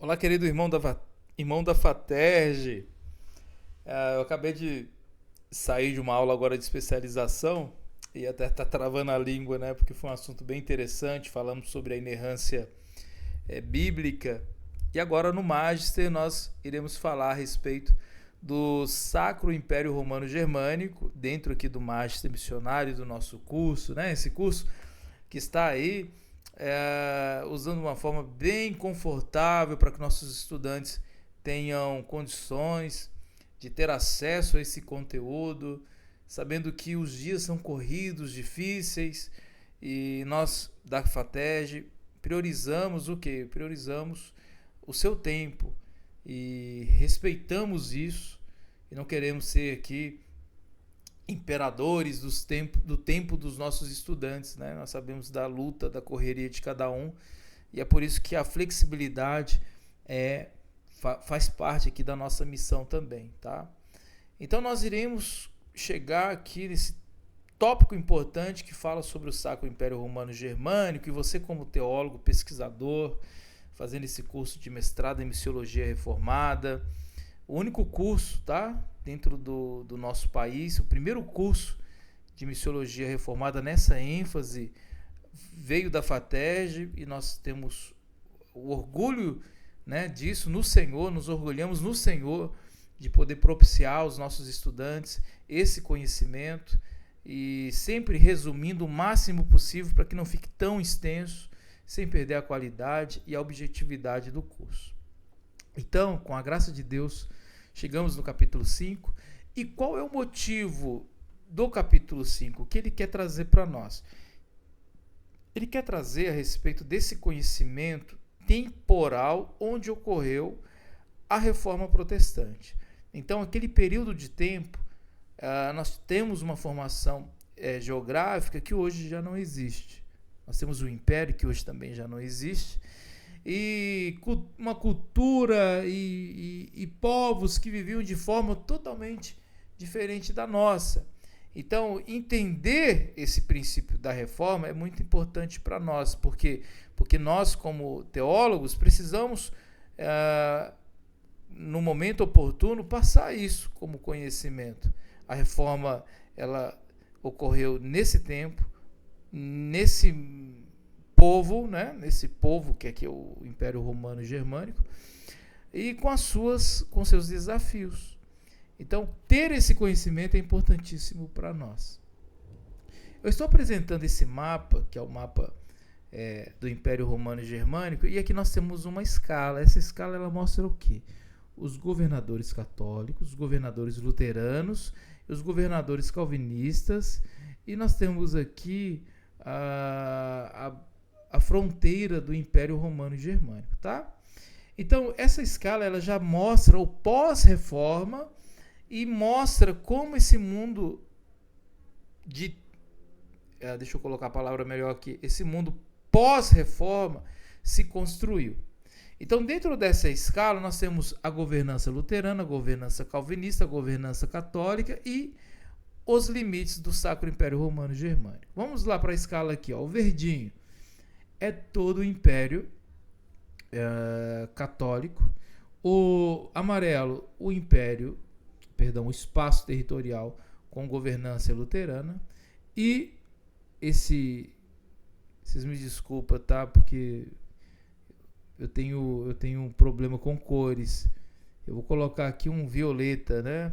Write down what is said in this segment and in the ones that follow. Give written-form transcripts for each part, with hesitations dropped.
Olá, querido irmão da FATERJ. Eu acabei de sair de uma aula agora de especialização e até tá travando a língua, né? Porque foi um assunto bem interessante. Falamos sobre a inerrância bíblica. E agora no Magister nós iremos falar a respeito do Sacro Império Romano Germânico, dentro aqui do Magister Missionário do nosso curso, né? Esse curso que está aí usando uma forma bem confortável para que nossos estudantes tenham condições de ter acesso a esse conteúdo, sabendo que os dias são corridos, difíceis, e nós da FATERJ priorizamos o quê? Priorizamos o seu tempo e respeitamos isso e não queremos ser aqui imperadores do tempo dos nossos estudantes, né? Nós sabemos da luta, da correria de cada um e é por isso que a flexibilidade faz parte aqui da nossa missão também, tá? Então nós iremos chegar aqui nesse tópico importante que fala sobre o Sacro Império Romano Germânico, e você, como teólogo, pesquisador, fazendo esse curso de mestrado em Missiologia Reformada, o único curso, tá, dentro do nosso país, o primeiro curso de Missiologia Reformada nessa ênfase veio da FATERJ, e nós temos o orgulho, né, disso no Senhor, nos orgulhamos no Senhor de poder propiciar aos nossos estudantes esse conhecimento, e sempre resumindo o máximo possível para que não fique tão extenso, sem perder a qualidade e a objetividade do curso. Então, com a graça de Deus, chegamos no capítulo 5. E qual é o motivo do capítulo 5? O que ele quer trazer para nós? Ele quer trazer a respeito desse conhecimento temporal onde ocorreu a Reforma Protestante. Então, aquele período de tempo, nós temos uma formação geográfica que hoje já não existe. Nós temos o Império, que hoje também já não existe, e uma cultura e povos que viviam de forma totalmente diferente da nossa. Então, entender esse princípio da reforma é muito importante para nós, porque nós, como teólogos, precisamos, no momento oportuno, passar isso como conhecimento. A reforma, ela ocorreu nesse tempo, nesse povo, né? Nesse povo que é aqui o Império Romano Germânico, e com seus desafios. Então, ter esse conhecimento é importantíssimo para nós. Eu estou apresentando esse mapa, que é o mapa do Império Romano Germânico, e aqui nós temos uma escala. Essa escala, ela mostra o quê? Os governadores católicos, os governadores luteranos, os governadores calvinistas, e nós temos aqui a fronteira do Império Romano Germânico, tá? Então, essa escala, ela já mostra o pós-reforma e mostra como esse mundo deixa eu colocar a palavra melhor aqui, esse mundo pós-reforma se construiu. Então, dentro dessa escala, nós temos a governança luterana, a governança calvinista, a governança católica e os limites do Sacro Império Romano Germânico. Vamos lá para a escala aqui, ó. O verdinho é todo o Império católico, o amarelo, o espaço territorial com governança luterana, e vocês me desculpam, tá? Porque eu tenho um problema com cores. Eu vou colocar aqui um violeta, né?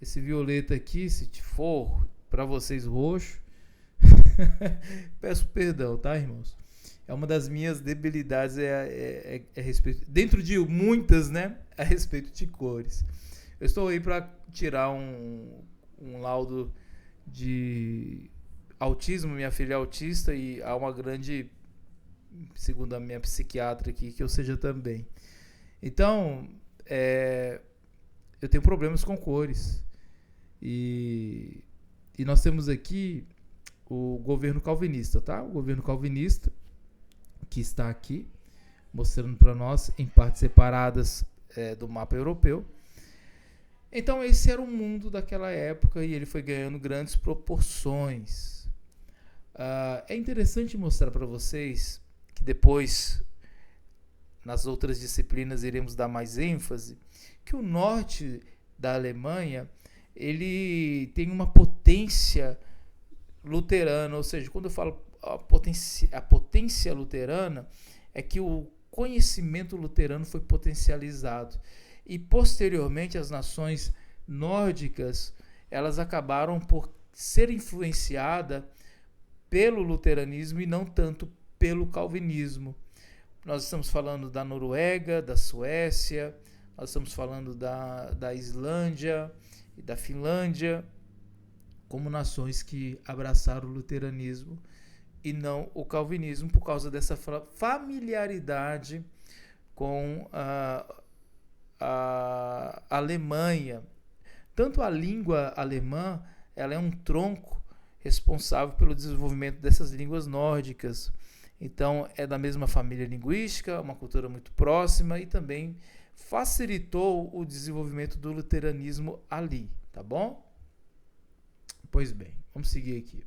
Esse violeta aqui, se for para vocês roxo, peço perdão, tá, irmãos? É uma das minhas debilidades a respeito, dentro de muitas, né, a respeito de cores. Eu estou aí para tirar um laudo de autismo, minha filha é autista, e há uma grande, segundo a minha psiquiatra aqui, que eu seja também. Então, eu tenho problemas com cores. E nós temos aqui o governo calvinista, tá? O governo calvinista, que está aqui, mostrando para nós em partes separadas do mapa europeu. Então, esse era o mundo daquela época, e ele foi ganhando grandes proporções. É interessante mostrar para vocês que depois nas outras disciplinas iremos dar mais ênfase, que o norte da Alemanha ele tem uma potência luterana, ou seja, quando eu falo a potência luterana, é que o conhecimento luterano foi potencializado. E posteriormente as nações nórdicas, elas acabaram por ser influenciadas pelo luteranismo e não tanto pelo calvinismo. Nós estamos falando da Noruega, da Suécia, nós estamos falando da Islândia e da Finlândia, como nações que abraçaram o luteranismo e não o calvinismo, por causa dessa familiaridade com a Alemanha. Tanto a língua alemã, ela é um tronco responsável pelo desenvolvimento dessas línguas nórdicas. Então, é da mesma família linguística, uma cultura muito próxima e também facilitou o desenvolvimento do luteranismo ali, tá bom? Pois bem, vamos seguir aqui.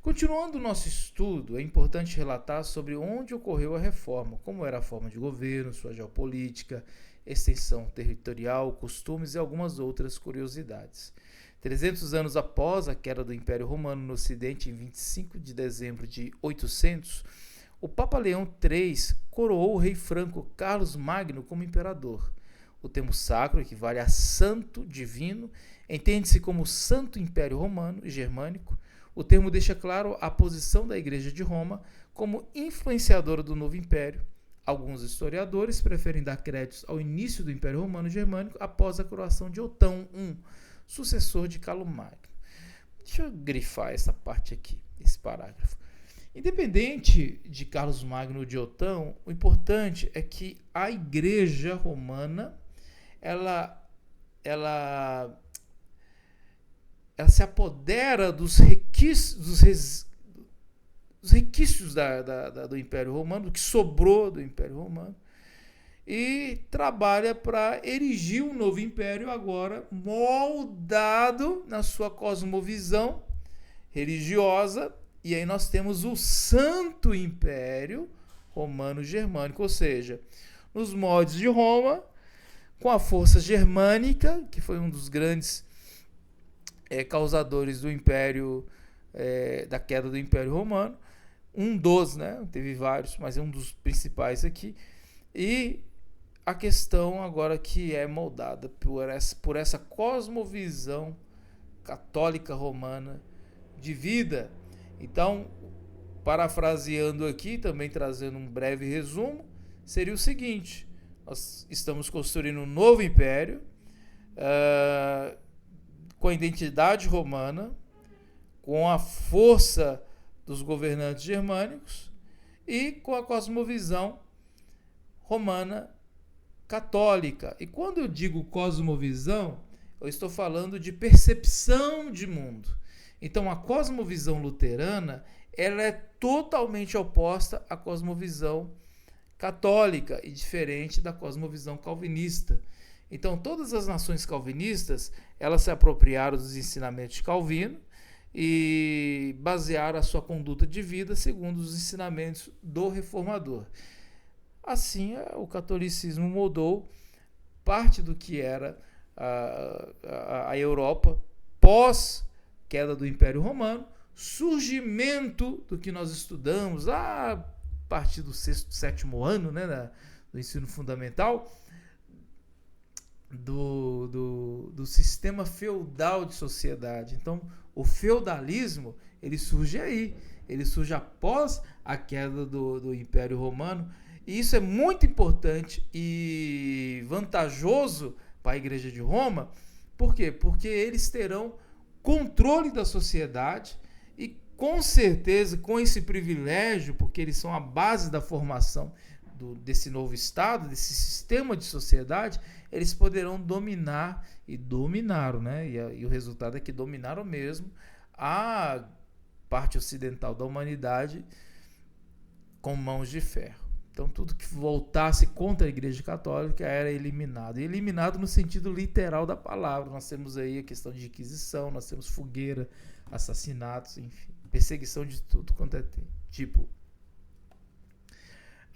Continuando o nosso estudo, é importante relatar sobre onde ocorreu a reforma, como era a forma de governo, sua geopolítica, extensão territorial, costumes e algumas outras curiosidades. 300 anos após a queda do Império Romano no Ocidente, em 25 de dezembro de 800, o Papa Leão III coroou o rei franco Carlos Magno como imperador. O termo sacro equivale a santo divino, entende-se como Santo Império Romano e Germânico. O termo deixa claro a posição da Igreja de Roma como influenciadora do novo império. Alguns historiadores preferem dar créditos ao início do Império Romano Germânico após a coroação de Otão I, sucessor de Carlomagno. Deixa eu grifar essa parte aqui, esse parágrafo. Independente de Carlos Magno ou de Otão, o importante é que a Igreja Romana ela se apodera dos requisitos do Império Romano, do que sobrou do Império Romano, e trabalha para erigir um novo império agora moldado na sua cosmovisão religiosa. E aí nós temos o Santo Império Romano Germânico, ou seja, nos moldes de Roma, com a força germânica, que foi um dos grandes causadores do Império, da queda do Império Romano, um dos, né? Teve vários, mas é um dos principais aqui. E a questão agora que é moldada por essa cosmovisão católica romana de vida. Então, parafraseando aqui, também trazendo um breve resumo, seria o seguinte: nós estamos construindo um novo império com a identidade romana, com a força dos governantes germânicos e com a cosmovisão romana católica. E quando eu digo cosmovisão, eu estou falando de percepção de mundo. Então, a cosmovisão luterana, ela é totalmente oposta à cosmovisão católica e diferente da cosmovisão calvinista. Então, todas as nações calvinistas, elas se apropriaram dos ensinamentos de Calvino e basearam a sua conduta de vida segundo os ensinamentos do reformador. Assim, o catolicismo moldou parte do que era a Europa pós queda do Império Romano, surgimento do que nós estudamos a partir do sexto, sétimo ano, né, do ensino fundamental, do sistema feudal de sociedade. Então, o feudalismo, ele surge aí, ele surge após a queda do Império Romano, e isso é muito importante e vantajoso para a Igreja de Roma. Por quê? Porque eles terão controle da sociedade e, com certeza, com esse privilégio, porque eles são a base da formação desse novo Estado, desse sistema de sociedade, eles poderão dominar, e dominaram, né? E o resultado é que dominaram mesmo a parte ocidental da humanidade com mãos de ferro. Então, tudo que voltasse contra a Igreja Católica era eliminado. E eliminado no sentido literal da palavra. Nós temos aí a questão de Inquisição, nós temos fogueira, assassinatos, enfim, perseguição de tudo quanto é tipo.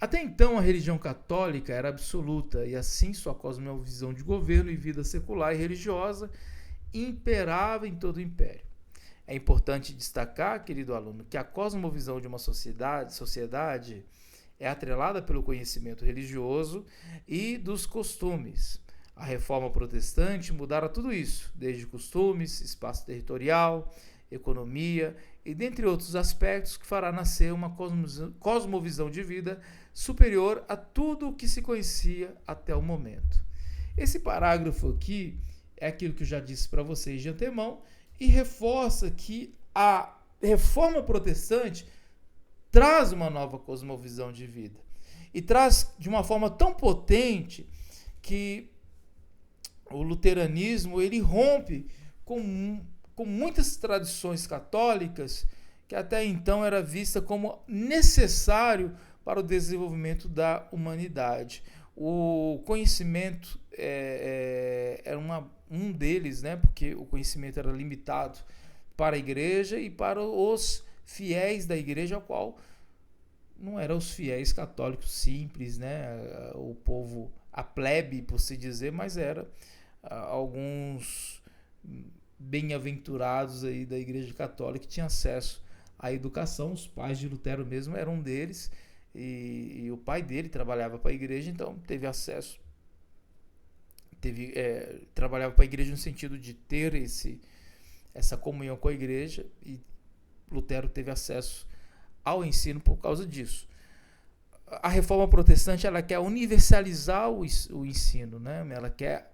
Até então, a religião católica era absoluta e assim sua cosmovisão de governo e vida secular e religiosa imperava em todo o império. É importante destacar, querido aluno, que a cosmovisão de uma sociedade é atrelada pelo conhecimento religioso e dos costumes. A reforma protestante mudara tudo isso, desde costumes, espaço territorial, economia e dentre outros aspectos que fará nascer uma cosmovisão de vida superior a tudo o que se conhecia até o momento. Esse parágrafo aqui é aquilo que eu já disse para vocês de antemão e reforça que a reforma protestante traz uma nova cosmovisão de vida e traz de uma forma tão potente que o luteranismo ele rompe com muitas tradições católicas que até então era vista como necessário para o desenvolvimento da humanidade. O conhecimento era um deles, né? Porque o conhecimento era limitado para a igreja e para os fiéis da igreja, ao qual não eram os fiéis católicos simples, né? O povo, a plebe, por se dizer, mas era alguns bem-aventurados aí da igreja católica que tinham acesso à educação. Os pais de Lutero mesmo eram um deles e o pai dele trabalhava para a igreja, então teve acesso, trabalhava para a igreja no sentido de ter essa comunhão com a igreja, e Lutero teve acesso ao ensino por causa disso. A reforma protestante ela quer universalizar o ensino, né? Ela quer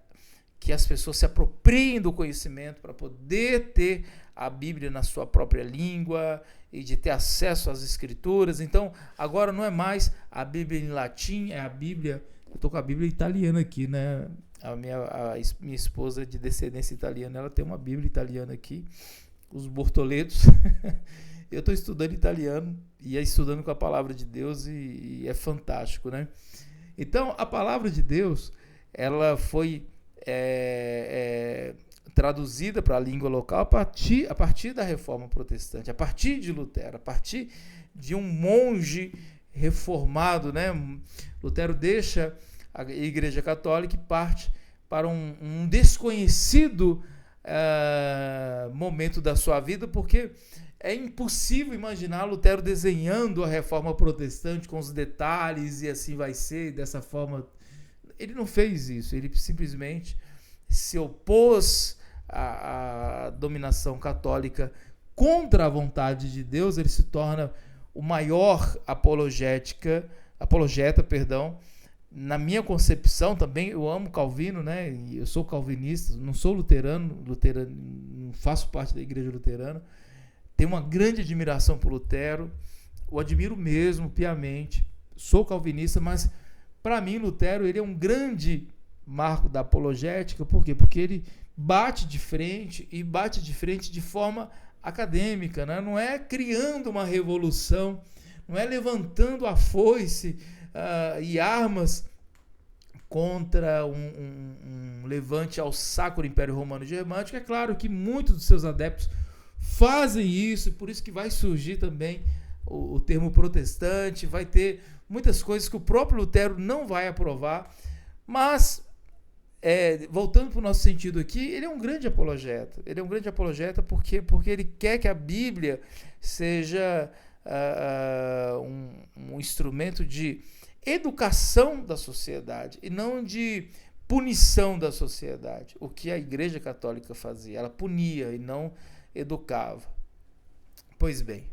que as pessoas se apropriem do conhecimento para poder ter a Bíblia na sua própria língua e de ter acesso às escrituras. Então, agora não é mais a Bíblia em latim, é a Bíblia... Eu estou com a Bíblia italiana aqui, né? A minha esposa de descendência italiana, ela tem uma Bíblia italiana aqui, os Bortoletos. Eu estou estudando italiano e estudando com a palavra de Deus e é fantástico, né? Então, a palavra de Deus, ela foi traduzida para a língua local a partir da Reforma Protestante, a partir de Lutero, a partir de um monge reformado, né? Lutero deixa a Igreja Católica e parte para um desconhecido momento da sua vida, porque é impossível imaginar Lutero desenhando a Reforma Protestante com os detalhes e assim vai ser, dessa forma. Ele não fez isso, ele simplesmente se opôs à dominação católica contra a vontade de Deus. Ele se torna o maior apologeta, na minha concepção também. Eu amo Calvino, né? Eu sou calvinista, não sou luterano, não faço parte da igreja luterana. Tenho uma grande admiração por Lutero, o admiro mesmo, piamente. Sou calvinista, mas para mim Lutero ele é um grande marco da apologética. Por quê? Porque ele bate de frente e bate de frente de forma acadêmica, né? Não é criando uma revolução, não é levantando a foice e armas contra um levante ao Sacro Império Romano Germânico. É claro que muitos dos seus adeptos fazem isso, e por isso que vai surgir também o termo protestante, vai ter muitas coisas que o próprio Lutero não vai aprovar, mas voltando para o nosso sentido aqui, ele é um grande apologeta. Ele é um grande apologeta porque ele quer que a Bíblia seja um instrumento de educação da sociedade e não de punição da sociedade. O que a Igreja Católica fazia, ela punia e não educava. Pois bem,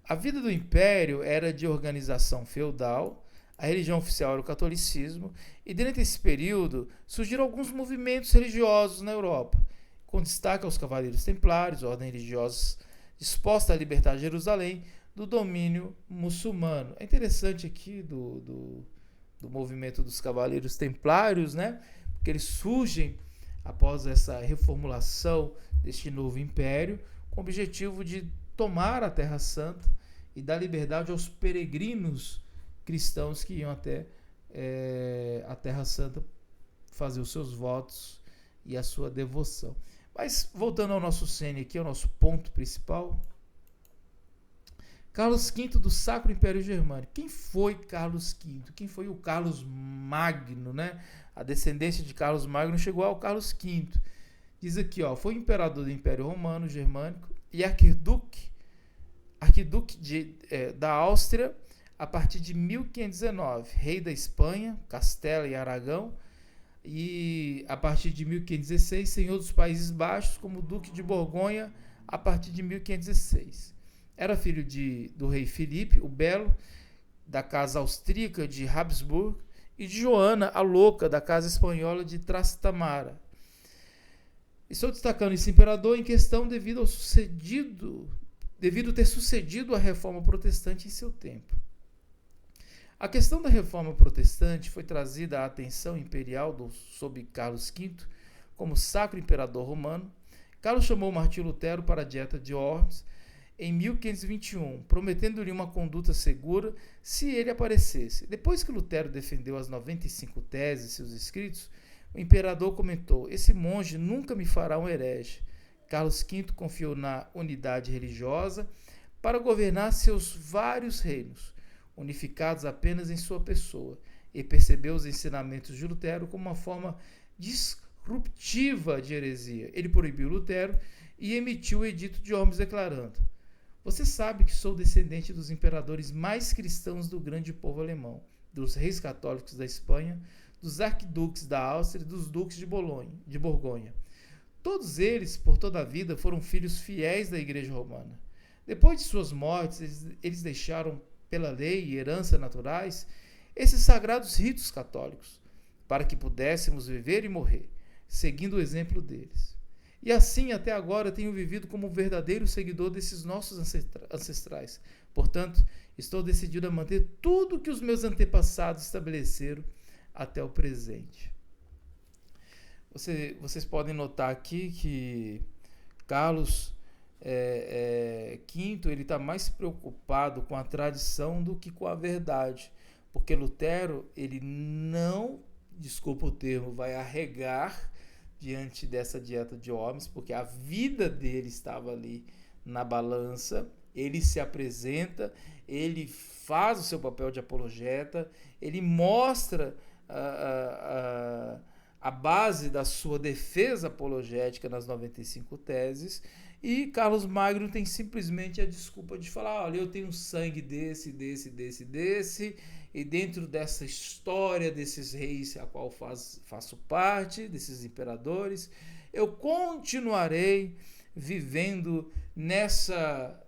a vida do Império era de organização feudal, a religião oficial era o catolicismo, e durante esse período surgiram alguns movimentos religiosos na Europa, com destaque aos Cavaleiros Templários, ordem religiosa disposta a libertar Jerusalém do domínio muçulmano. É interessante aqui do movimento dos Cavaleiros Templários, né? Porque eles surgem após essa reformulação deste novo império, com o objetivo de tomar a Terra Santa e dar liberdade aos peregrinos cristãos que iam até a Terra Santa fazer os seus votos e a sua devoção. Mas voltando ao nosso cene aqui, ao nosso ponto principal, Carlos V do Sacro Império Germânico. Quem foi Carlos V? Quem foi o Carlos Magno, né? A descendência de Carlos Magno chegou ao Carlos V. Diz aqui, ó, foi imperador do Império Romano Germânico e arquiduque da Áustria a partir de 1519, rei da Espanha, Castela e Aragão, e a partir de 1516, senhor dos Países Baixos, como duque de Borgonha a partir de 1516. Era filho do rei Filipe, o Belo, da casa austríaca de Habsburgo, e de Joana, a Louca, da casa espanhola de Trastamara. Estou destacando esse imperador em questão devido ter sucedido a reforma protestante em seu tempo. A questão da reforma protestante foi trazida à atenção imperial sob Carlos V como sacro imperador romano. Carlos chamou Martinho Lutero para a Dieta de Worms em 1521, prometendo-lhe uma conduta segura se ele aparecesse. Depois que Lutero defendeu as 95 teses e seus escritos, o imperador comentou: esse monge nunca me fará um herege. Carlos V confiou na unidade religiosa para governar seus vários reinos, unificados apenas em sua pessoa, e percebeu os ensinamentos de Lutero como uma forma disruptiva de heresia. Ele proibiu Lutero e emitiu o Edito de Worms declarando: você sabe que sou descendente dos imperadores mais cristãos do grande povo alemão, dos reis católicos da Espanha, dos arquiduques da Áustria e dos duques de Borgonha. Todos eles, por toda a vida, foram filhos fiéis da Igreja Romana. Depois de suas mortes, eles deixaram, pela lei e herança naturais, esses sagrados ritos católicos, para que pudéssemos viver e morrer, seguindo o exemplo deles. E assim, até agora, tenho vivido como um verdadeiro seguidor desses nossos ancestrais. Portanto, estou decidido a manter tudo que os meus antepassados estabeleceram até o presente. Vocês podem notar aqui que Carlos V ele está mais preocupado com a tradição do que com a verdade, porque Lutero ele não, desculpa o termo, vai arregar diante dessa dieta de Worms, porque a vida dele estava ali na balança. Ele se apresenta, ele faz o seu papel de apologeta, ele mostra a base da sua defesa apologética nas 95 teses, e Carlos Magno tem simplesmente a desculpa de falar: olha, eu tenho sangue desse, e dentro dessa história desses reis a qual faço parte, desses imperadores, eu continuarei vivendo nessa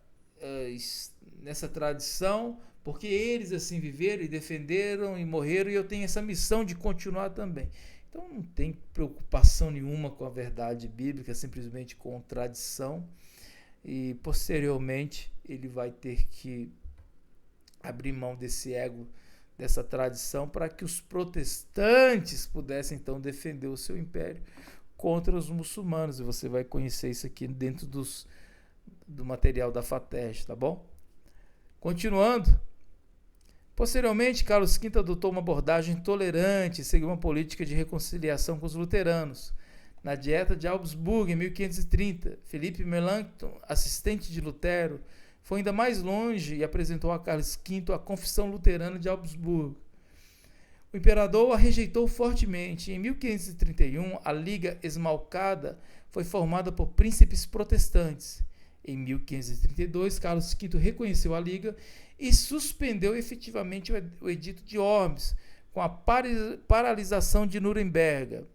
tradição, porque eles assim viveram e defenderam e morreram, e eu tenho essa missão de continuar também. Então não tem preocupação nenhuma com a verdade bíblica, simplesmente com tradição, e posteriormente ele vai ter que abrir mão desse ego, dessa tradição, para que os protestantes pudessem então defender o seu império contra os muçulmanos, e você vai conhecer isso aqui dentro do material da FATERJ, tá bom? Continuando, posteriormente, Carlos V adotou uma abordagem tolerante e seguiu uma política de reconciliação com os luteranos. Na Dieta de Augsburgo, em 1530, Felipe Melanchthon, assistente de Lutero, foi ainda mais longe e apresentou a Carlos V a Confissão Luterana de Augsburgo. O imperador a rejeitou fortemente. Em 1531, a Liga Esmalcada foi formada por príncipes protestantes. Em 1532, Carlos V reconheceu a Liga e suspendeu efetivamente o Edito de Worms, com a paralisação de Nuremberg.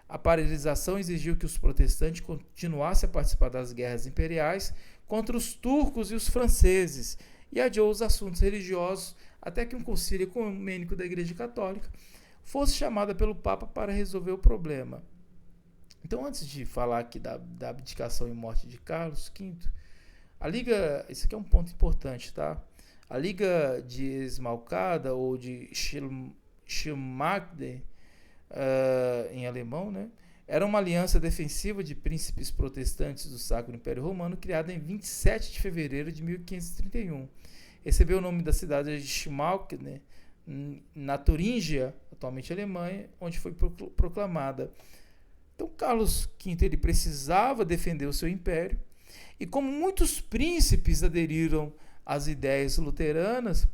A paralisação exigiu que os protestantes continuassem a participar das guerras imperiais contra os turcos e os franceses, e adiou os assuntos religiosos até que um concílio ecumênico da Igreja Católica fosse chamado pelo Papa para resolver o problema. Então, antes de falar aqui da abdicação e morte de Carlos V, a Liga, isso aqui é um ponto importante, tá? A Liga de Esmalcada, ou de Schirmachde, em alemão, né? Era uma aliança defensiva de príncipes protestantes do Sacro Império Romano, criada em 27 de fevereiro de 1531. Recebeu o nome da cidade de Schmalkalden, né, na Turíngia, atualmente Alemanha, onde foi proclamada. Então, Carlos V ele precisava defender o seu império, e como muitos príncipes aderiram as ideias luteranas,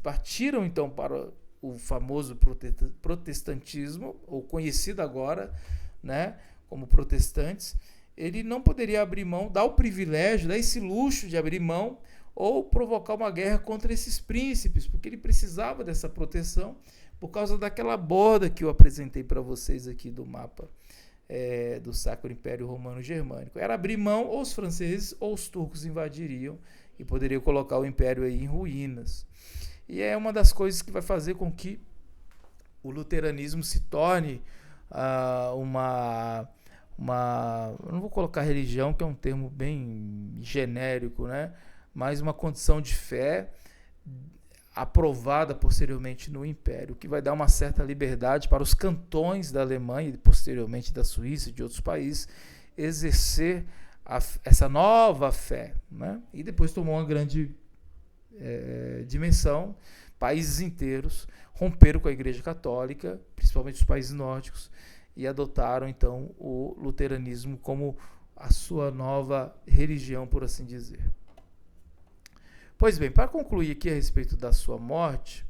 partiram então para o famoso protestantismo, ou conhecido agora, né, como protestantes. Ele não poderia abrir mão, dar o privilégio, dar esse luxo de abrir mão ou provocar uma guerra contra esses príncipes, porque ele precisava dessa proteção por causa daquela borda que eu apresentei para vocês aqui do mapa do Sacro Império Romano Germânico. Era abrir mão, ou os franceses ou os turcos invadiriam e poderiam colocar o império aí em ruínas. E é uma das coisas que vai fazer com que o luteranismo se torne eu não vou colocar religião, que é um termo bem genérico, né? Mas uma condição de fé aprovada posteriormente no Império, que vai dar uma certa liberdade para os cantões da Alemanha e posteriormente da Suíça e de outros países exercer essa nova fé, né? E depois tomou uma grande dimensão. Países inteiros romperam com a Igreja Católica, principalmente os países nórdicos, e adotaram então o luteranismo como a sua nova religião, por assim dizer. Pois bem, para concluir aqui a respeito da sua morte,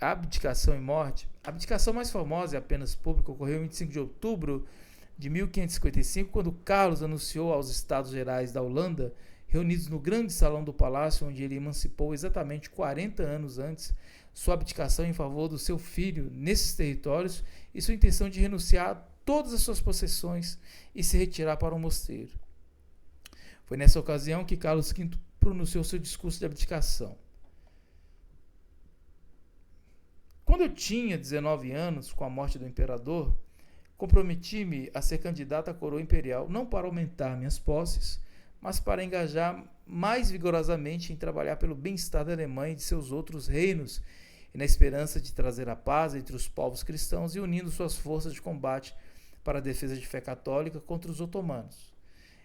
abdicação e morte, a abdicação mais famosa e apenas pública ocorreu em 25 de outubro de 1555, quando Carlos anunciou aos Estados Gerais da Holanda, reunidos no grande salão do palácio, onde ele emancipou exatamente 40 anos antes, sua abdicação em favor do seu filho nesses territórios e sua intenção de renunciar a todas as suas possessões e se retirar para um mosteiro. Foi nessa ocasião que Carlos V pronunciou seu discurso de abdicação. Quando eu tinha 19 anos, com a morte do imperador, comprometi-me a ser candidato à coroa imperial, não para aumentar minhas posses, mas para engajar mais vigorosamente em trabalhar pelo bem-estar da Alemanha e de seus outros reinos, e na esperança de trazer a paz entre os povos cristãos e unindo suas forças de combate para a defesa de fé católica contra os otomanos.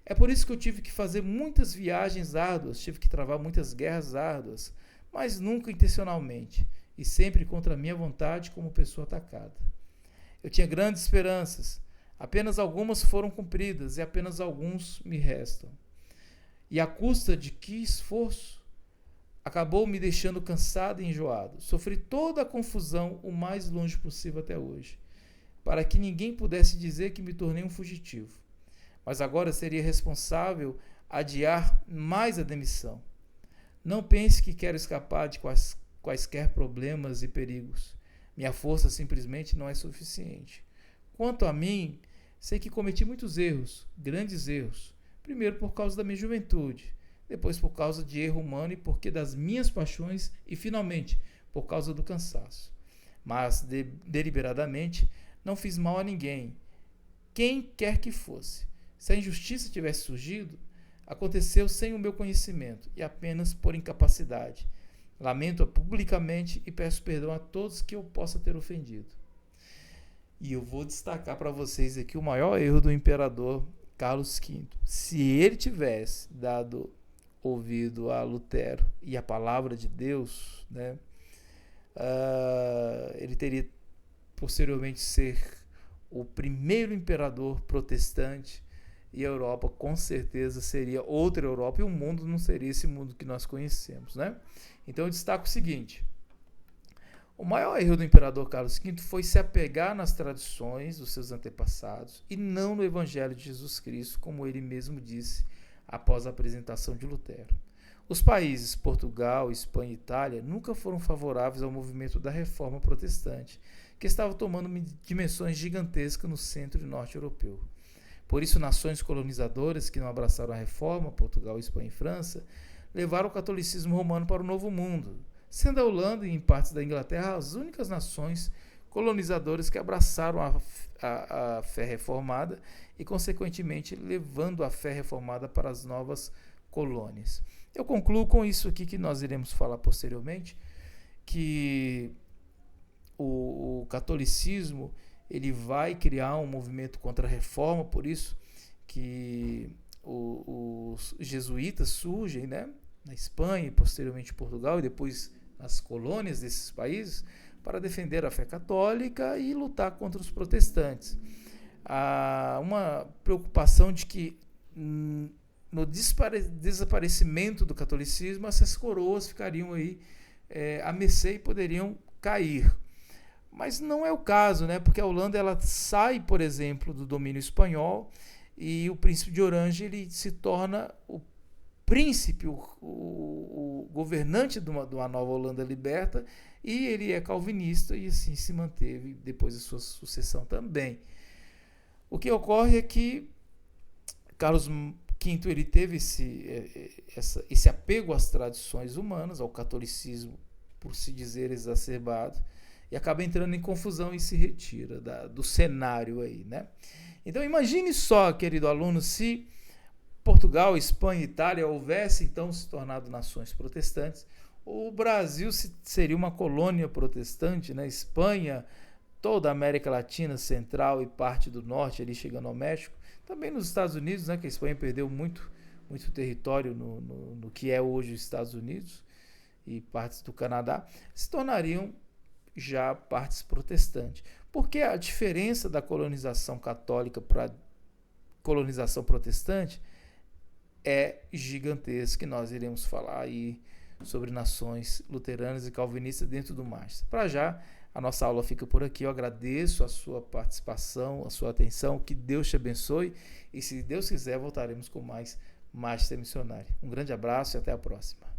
É por isso que eu tive que fazer muitas viagens árduas, tive que travar muitas guerras árduas, mas nunca intencionalmente, e sempre contra a minha vontade como pessoa atacada. Eu tinha grandes esperanças, apenas algumas foram cumpridas e apenas alguns me restam. E à custa de que esforço? Acabou me deixando cansado e enjoado. Sofri toda a confusão o mais longe possível até hoje, para que ninguém pudesse dizer que me tornei um fugitivo. Mas agora seria responsável adiar mais a demissão. Não pense que quero escapar de quaisquer problemas e perigos. Minha força simplesmente não é suficiente. Quanto a mim, sei que cometi muitos erros, grandes erros. Primeiro por causa da minha juventude, depois por causa de erro humano e porque das minhas paixões e, finalmente, por causa do cansaço. Mas, deliberadamente, não fiz mal a ninguém, quem quer que fosse. Se a injustiça tivesse surgido, aconteceu sem o meu conhecimento e apenas por incapacidade. Lamento-a publicamente e peço perdão a todos que eu possa ter ofendido. E eu vou destacar para vocês aqui o maior erro do imperador Carlos V. Se ele tivesse dado ouvido a Lutero e a palavra de Deus, né, ele teria posteriormente ser o primeiro imperador protestante, e a Europa com certeza seria outra Europa e o mundo não seria esse mundo que nós conhecemos, né? Então eu destaco o seguinte: o maior erro do imperador Carlos V foi se apegar nas tradições dos seus antepassados e não no Evangelho de Jesus Cristo, como ele mesmo disse após a apresentação de Lutero. Os países Portugal, Espanha e Itália nunca foram favoráveis ao movimento da reforma protestante, que estava tomando dimensões gigantescas no centro e norte europeu. Por isso, nações colonizadoras que não abraçaram a reforma, Portugal, Espanha e França, levaram o catolicismo romano para o Novo Mundo, sendo a Holanda e em partes da Inglaterra as únicas nações colonizadoras que abraçaram a fé reformada e, consequentemente, levando a fé reformada para as novas colônias. Eu concluo com isso aqui que nós iremos falar posteriormente, que o catolicismo ele vai criar um movimento contra a reforma, por isso que os jesuítas surgem, né, na Espanha, posteriormente em Portugal e depois nas colônias desses países, para defender a fé católica e lutar contra os protestantes. Há uma preocupação de que no desaparecimento do catolicismo, essas coroas ficariam aí à mercê e poderiam cair. Mas não é o caso, né? Porque a Holanda ela sai, por exemplo, do domínio espanhol e o príncipe de Orange ele se torna o príncipe, o governante de uma nova Holanda liberta, e ele é calvinista e assim se manteve depois da sua sucessão também. O que ocorre é que Carlos V ele teve esse apego às tradições humanas, ao catolicismo, por se dizer, exacerbado, e acaba entrando em confusão e se retira do cenário aí, né? Então imagine só, querido aluno, se Portugal, Espanha e Itália houvessem então se tornado nações protestantes, o Brasil seria uma colônia protestante, né? Espanha, toda a América Latina, Central e parte do Norte, ali chegando ao México, também nos Estados Unidos, né? Que a Espanha perdeu muito território no que é hoje os Estados Unidos e partes do Canadá, se tornariam já partes protestantes. Porque a diferença da colonização católica para a colonização protestante é gigantesca, e nós iremos falar aí sobre nações luteranas e calvinistas dentro do Master. Para já, a nossa aula fica por aqui. Eu agradeço a sua participação, a sua atenção, que Deus te abençoe, e se Deus quiser voltaremos com mais Master Missionário. Um grande abraço e até a próxima.